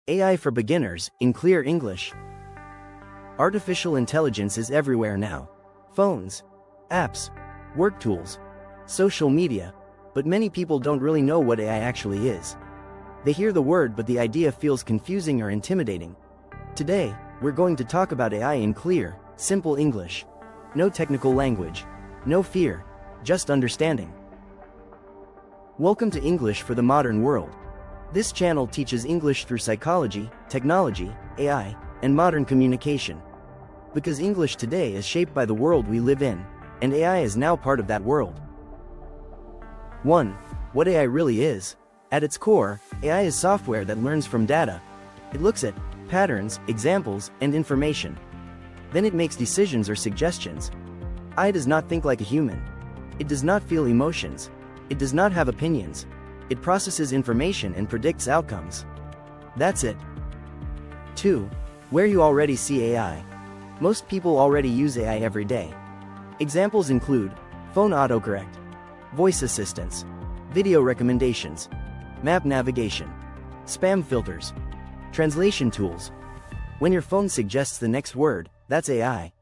AI for beginners, in clear English. Artificial intelligence is everywhere now. Phones, apps, work tools, social media, but many people don't really know what AI actually is. They hear the word but the idea feels confusing or intimidating. Today, we're going to talk about AI in clear, simple English. No technical language, no fear, just understanding. Welcome to English for the Modern World. This channel teaches English through psychology, technology, AI, and modern communication. Because English today is shaped by the world we live in, and AI is now part of that world. 1. What AI really is. At its core, AI is software that learns from data. It looks at patterns, examples, and information. Then it makes decisions or suggestions. AI does not think like a human. It does not feel emotions. It does not have opinions. It processes information and predicts outcomes. That's it. 2. Where you already see AI. Most people already use AI every day. Examples include phone autocorrect, voice assistants, video recommendations, map navigation, spam filters, translation tools. When your phone suggests the next word, that's AI.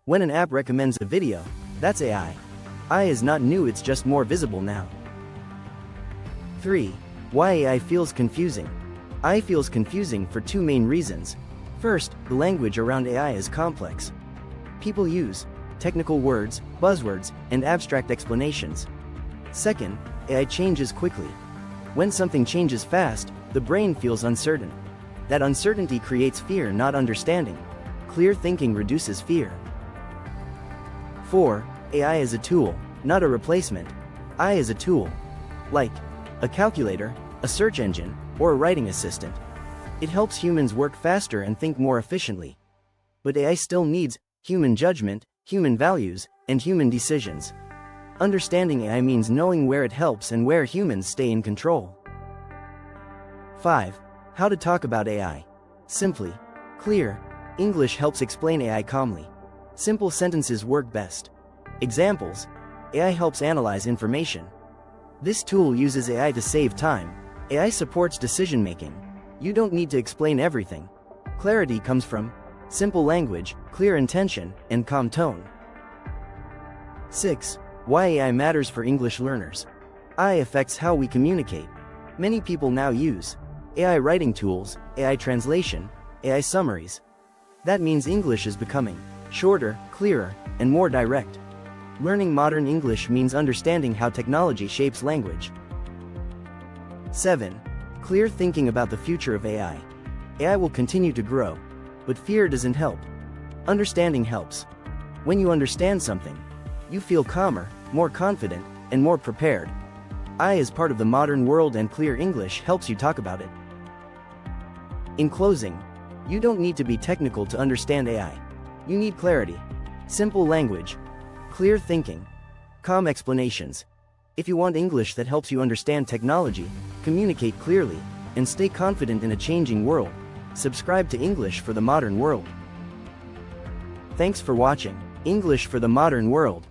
When an app recommends a video, that's AI. AI is not new, it's just more visible now. 3. Why AI feels confusing. AI feels confusing for two main reasons. First, the language around AI is complex. People use technical words, buzzwords, and abstract explanations. Second, AI changes quickly. When something changes fast, the brain feels uncertain. That uncertainty creates fear, not understanding. Clear thinking reduces fear. 4. AI is a tool, not a replacement. AI is a tool. Like a calculator, a search engine, or a writing assistant. It helps humans work faster and think more efficiently. But AI still needs human judgment, human values, and human decisions. Understanding AI means knowing where it helps and where humans stay in control. 5. How to talk about AI. Simply, clear English helps explain AI calmly. Simple sentences work best. Examples: AI helps analyze information. This tool uses AI to save time. AI supports decision-making. You don't need to explain everything. Clarity comes from simple language, clear intention, and calm tone. 6. Why AI matters for English learners. AI affects how we communicate. Many people now use AI writing tools, AI translation, AI summaries. That means English is becoming shorter, clearer, and more direct. Learning modern English means understanding how technology shapes language. 7. Clear thinking about the future of AI. AI will continue to grow, but fear doesn't help. Understanding helps. When you understand something, you feel calmer, more confident, and more prepared. AI is part of the modern world and clear English helps you talk about it. In closing, you don't need to be technical to understand AI. You need clarity, simple language, clear thinking, calm explanations. If you want English that helps you understand technology, communicate clearly, and stay confident in a changing world, subscribe to English for the Modern World. Thanks for watching English for the Modern World.